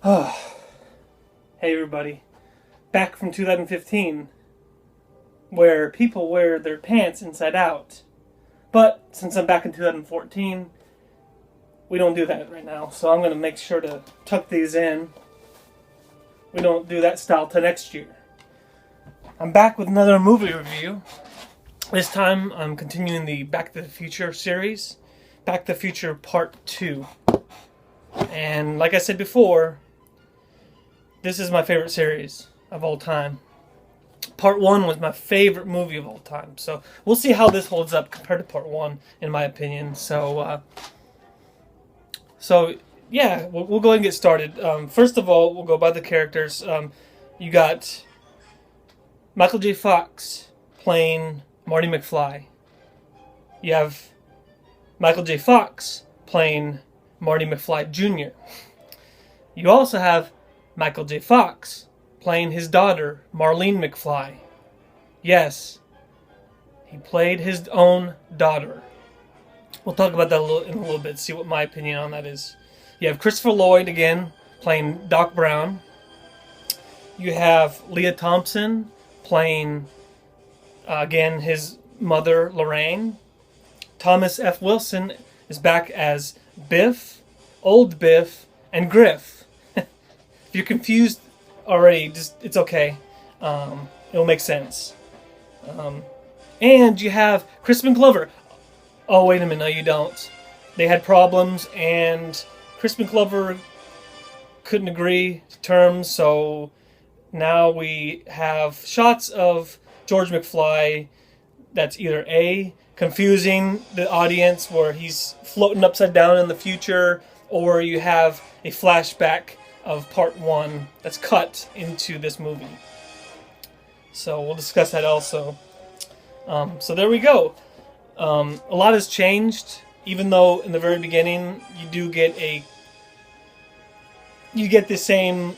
Hey everybody, back from 2015, where people wear their pants inside out. But since I'm back in 2014, we don't do that right now. So I'm going to make sure to tuck these in. We don't do that style till next year. I'm back with another movie review. This time I'm continuing the Back to the Future series, Back to the Future Part 2. And like I said before, this is my favorite series of all time. Part 1 was my favorite movie of all time. So we'll see how this holds up compared to Part 1, in my opinion. So yeah, we'll go ahead and get started. First of all, we'll go by the characters. You got Michael J. Fox playing Marty McFly. You have Michael J. Fox playing Marty McFly Jr. You also have Michael J. Fox playing his daughter, Marlene McFly. Yes, he played his own daughter. We'll talk about that in a little bit, see what my opinion on that is. You have Christopher Lloyd again playing Doc Brown. You have Leah Thompson playing, again, his mother, Lorraine. Thomas F. Wilson is back as Biff, Old Biff, and Griff. If you're confused already, it's okay. It'll make sense. And you have Crispin Glover. Oh, wait a minute, no you don't. They had problems, and Crispin Glover couldn't agree to terms, so now we have shots of George McFly that's either A, confusing the audience where he's floating upside down in the future, or you have a flashback of Part 1 that's cut into this movie. So we'll discuss that also. So there we go. A lot has changed, even though in the very beginning you get the same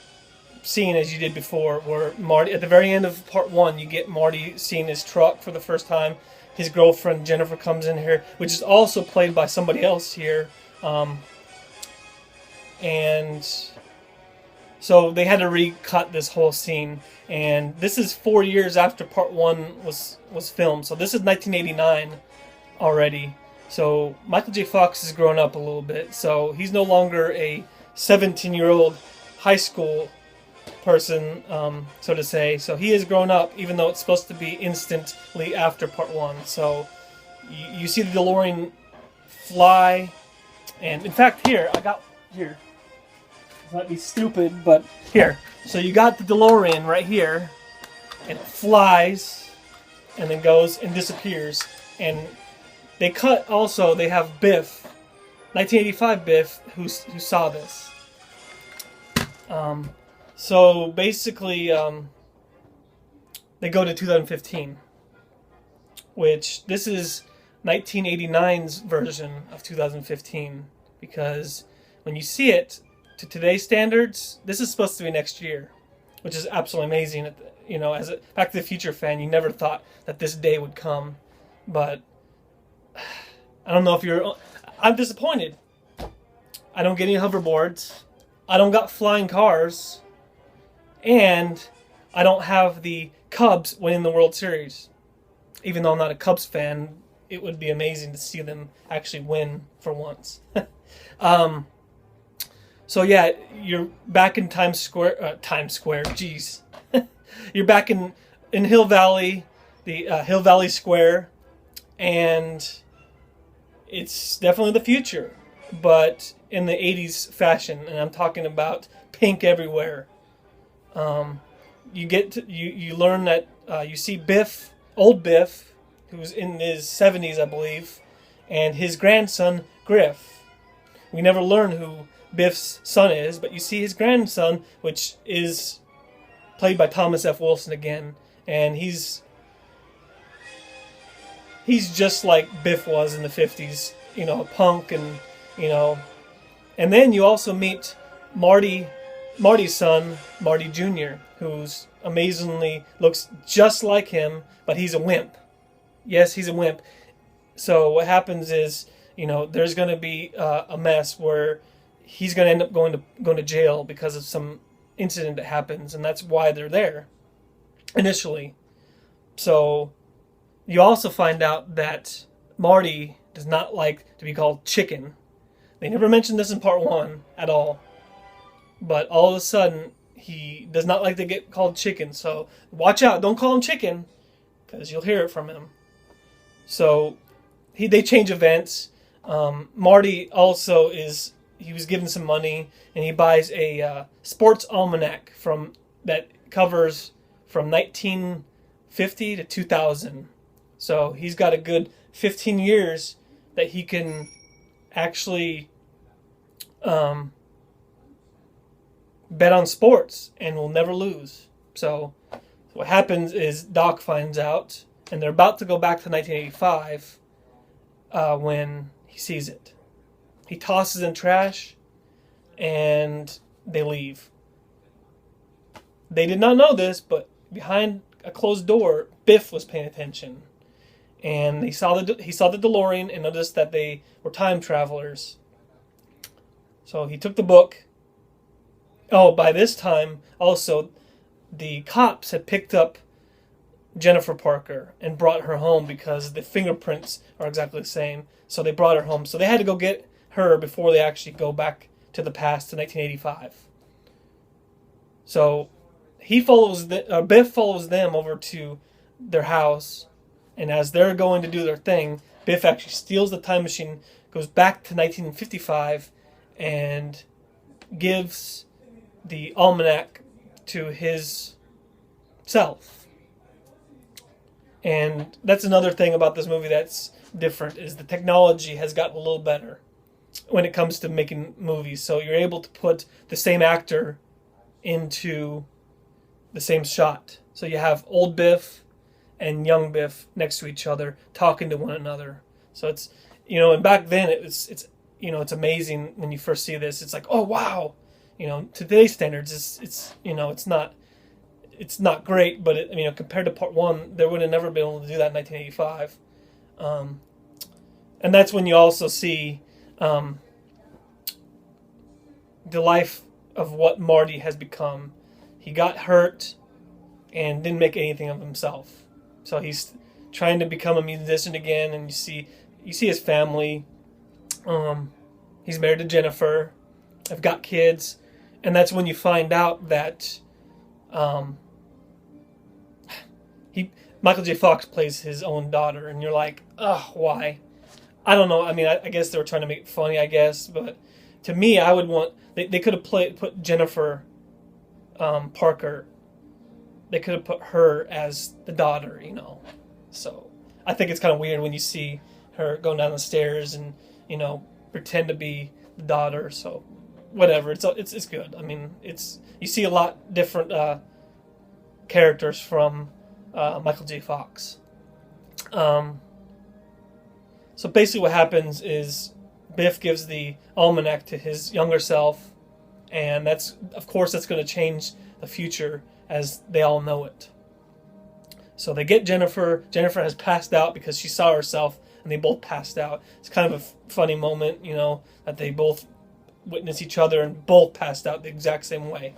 scene as you did before, where Marty, at the very end of Part 1, you get Marty seeing his truck for the first time. His girlfriend Jennifer comes in here, which is also played by somebody else here. And so they had to recut this whole scene. And this is 4 years after Part 1 was filmed. So this is 1989 already. So Michael J. Fox has grown up a little bit. So he's no longer a 17-year-old high school person, so to say. So he has grown up, even though it's supposed to be instantly after Part 1. So you see the DeLorean fly. And in fact, here. This might be stupid, but here. So you got the DeLorean right here, and it flies, and then goes and disappears. And they have Biff, 1985 Biff, who saw this. So basically, they go to 2015, which this is 1989's version of 2015, because when you see it to today's standards, this is supposed to be next year, which is absolutely amazing. As a Back to the Future fan, you never thought that this day would come, but I don't know if I'm disappointed. I don't get any hoverboards. I don't got flying cars. And I don't have the Cubs winning the World Series. Even though I'm not a Cubs fan, it would be amazing to see them actually win for once. So yeah, you're back in Times Square, jeez. You're back in Hill Valley, the Hill Valley Square, and it's definitely the future, but in the 80s fashion, and I'm talking about pink everywhere. You learn that you see Biff, old Biff, who's in his 70s, I believe, and his grandson Griff. We never learn who Biff's son is, but you see his grandson, which is played by Thomas F. Wilson again, and he's just like Biff was in the 50s, a punk, and then you also meet Marty's son, Marty Jr., who's amazingly looks just like him, but he's a wimp. Yes, he's a wimp. So what happens is, there's going to be a mess where he's going to end up going to jail because of some incident that happens, and that's why they're there initially. So you also find out that Marty does not like to be called chicken. They never mentioned this in part one at all, but all of a sudden he does not like to get called chicken. So watch out! Don't call him chicken, because you'll hear it from him. So they change events. Marty also he was given some money, and he buys a sports almanac that covers from 1950 to 2000. So he's got a good 15 years that he can actually bet on sports and will never lose. So what happens is Doc finds out, and they're about to go back to 1985 when he sees it. He tosses in trash, and they leave. They did not know this, but behind a closed door, Biff was paying attention, and he saw the DeLorean and noticed that they were time travelers. So he took the book. Oh, by this time, also, the cops had picked up Jennifer Parker and brought her home because the fingerprints are exactly the same. So they brought her home. So they had to go get her before they actually go back to the past to 1985. So Biff follows them over to their house, and as they're going to do their thing, Biff actually steals the time machine, goes back to 1955, and gives the almanac to his self. And that's another thing about this movie that's different, is the technology has gotten a little better when it comes to making movies. So you're able to put the same actor into the same shot. So you have old Biff and young Biff next to each other talking to one another. So it's, and back then it's amazing when you first see this. It's like, oh wow, to today's standards, it's not great, but compared to part one, they would have never been able to do that in 1985. And that's when you also see the life of what Marty has become. He got hurt and didn't make anything of himself. So he's trying to become a musician again, and you see his family. He's married to Jennifer. I've got kids, and that's when you find out that Michael J. Fox plays his own daughter, and you're like, ugh, why? I don't know. I mean, I guess they were trying to make it funny, I guess, but to me, I would want they could have put Jennifer Parker. They could have put her as the daughter, So I think it's kind of weird when you see her going down the stairs and pretend to be the daughter. So whatever, it's good. I mean, you see a lot different characters from Michael J. Fox. So basically, what happens is Biff gives the almanac to his younger self, and that's going to change the future as they all know it. So they get Jennifer. Jennifer has passed out because she saw herself, and they both passed out. It's kind of a funny moment, that they both witness each other and both passed out the exact same way.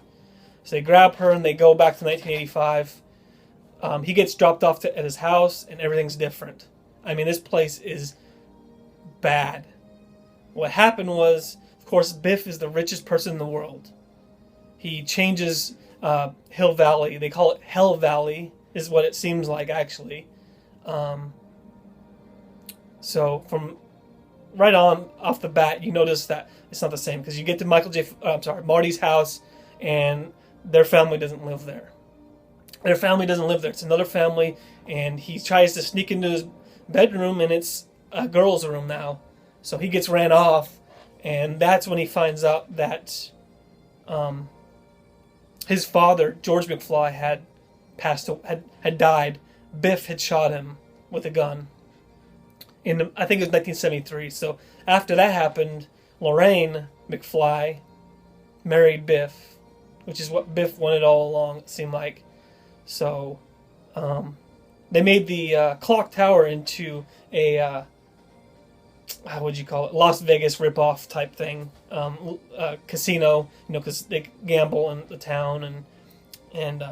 So they grab her and they go back to 1985. He gets dropped off at his house, and everything's different. I mean, this place is bad. What happened was, of course, Biff is the richest person in the world. He changes Hill Valley. They call it Hell Valley, is what it seems like, actually. So from right on off the bat, you notice that it's not the same, because you get to Marty's house, and their family doesn't live there. Their family doesn't live there. It's another family, and he tries to sneak into his bedroom, and it's a girl's room now. So he gets ran off, and that's when he finds out that his father, George McFly, had died. Biff had shot him with a gun. I think it was 1973. So after that happened, Lorraine McFly married Biff, which is what Biff wanted all along, it seemed like. So they made the clock tower into a how would you call it, Las Vegas ripoff type thing, casino, because they gamble in the town, and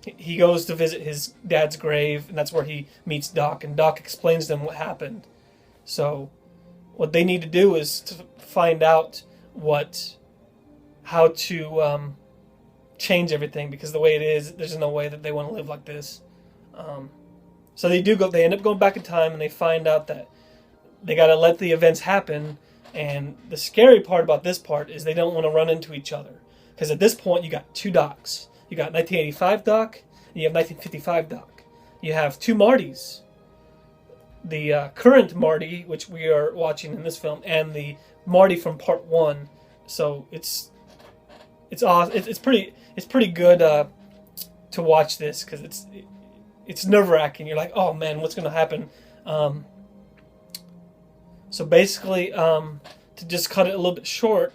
he goes to visit his dad's grave, and that's where he meets Doc, and Doc explains to them what happened. So what they need to do is to find out how to change everything, because the way it is, there's no way that they want to live like this. So they end up going back in time, and they find out that they got to let the events happen. And the scary part about this part is they don't want to run into each other, because at this point you got two Docs. You got 1985 Doc, and you have 1955 Doc. You have two Martys. The current Marty, which we are watching in this film, and the Marty from Part 1. So it's awesome. It's pretty good to watch this, because it's nerve-wracking. You're like, oh man, what's going to happen? So basically, to just cut it a little bit short,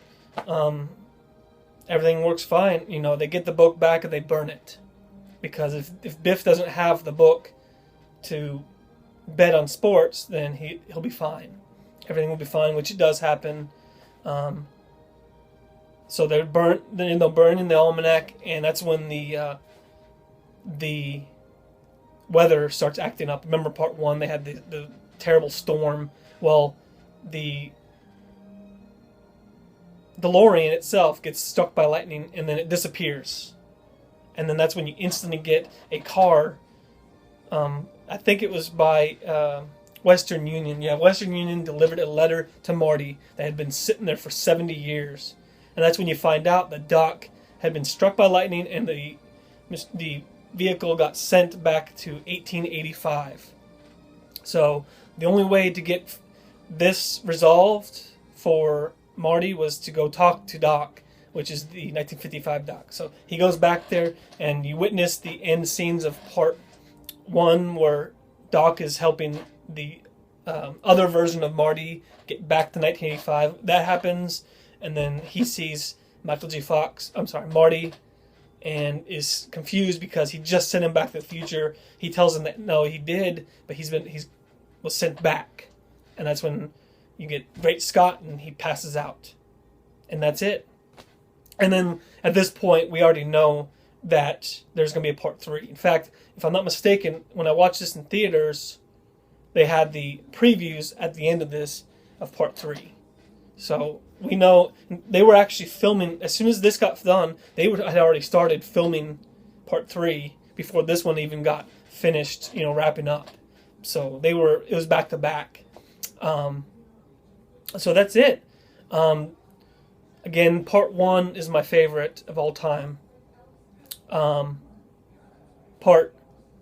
everything works fine. They get the book back and they burn it, because if Biff doesn't have the book to bet on sports, then he'll be fine. Everything will be fine, which it does happen. So they're burnt. Then they'll burn in the almanac, and that's when the weather starts acting up. Remember Part 1? They had the terrible storm. Well, the DeLorean itself gets struck by lightning, and then it disappears. And then that's when you instantly get a car. I think it was by Western Union. Yeah, Western Union delivered a letter to Marty that had been sitting there for 70 years. And that's when you find out that Doc had been struck by lightning, and the vehicle got sent back to 1885. So the only way to get this resolved for Marty was to go talk to Doc, which is the 1955 Doc. So he goes back there, and you witness the end scenes of Part 1, where Doc is helping the other version of Marty get back to 1985. That happens, and then he sees Marty, and is confused because he just sent him back to the future. He tells him that no, he did, but he was sent back, and that's when you get Great Scott, and he passes out, and that's it. And then at this point, we already know that there's going to be a Part 3. In fact, if I'm not mistaken, when I watched this in theaters, they had the previews at the end of this of Part 3. So we know they were actually filming, as soon as this got done, had already started filming Part 3 before this one even got finished, wrapping up. So it was back to back. So that's it. Again, Part 1 is my favorite of all time. Part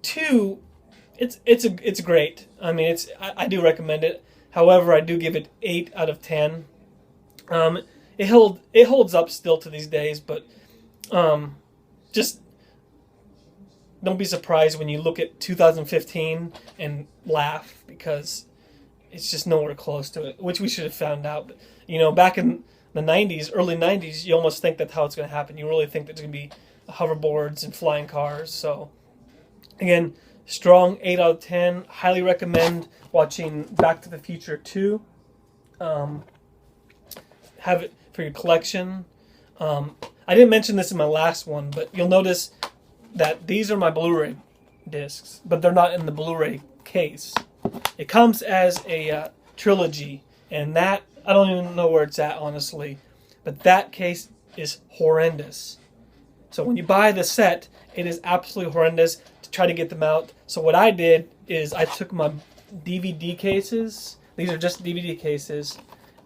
2, it's great. I mean, I do recommend it. However, I do give it 8 out of 10. It holds up still to these days, but just don't be surprised when you look at 2015 and laugh, because it's just nowhere close to it, which we should have found out. But, back in the 90s, early 90s, you almost think that's how it's going to happen. You really think that there's going to be hoverboards and flying cars. So, again, strong 8 out of 10. Highly recommend watching Back to the Future 2. Have it for your collection. I didn't mention this in my last one, but you'll notice that these are my Blu-ray discs, but they're not in the Blu-ray case. It comes as a trilogy, and that, I don't even know where it's at, honestly, but that case is horrendous. So when you buy the set, it is absolutely horrendous to try to get them out. So what I did is I took my DVD cases, these are just DVD cases,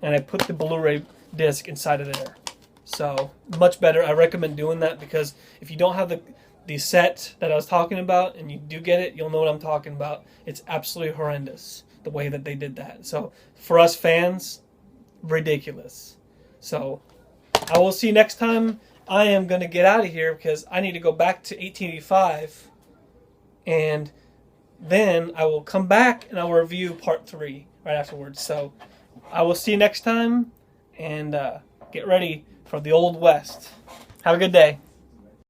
and I put the Blu-ray disc inside of there. So much better. I recommend doing that, because if you don't have the set that I was talking about and you do get it, you'll know what I'm talking about. It's absolutely horrendous the way that they did that. So for us fans, ridiculous. So I will see you next time. I am going to get out of here because I need to go back to 1885, and then I will come back and I will review Part 3 right afterwards. So I will see you next time, and get ready for the Old West. Have a good day.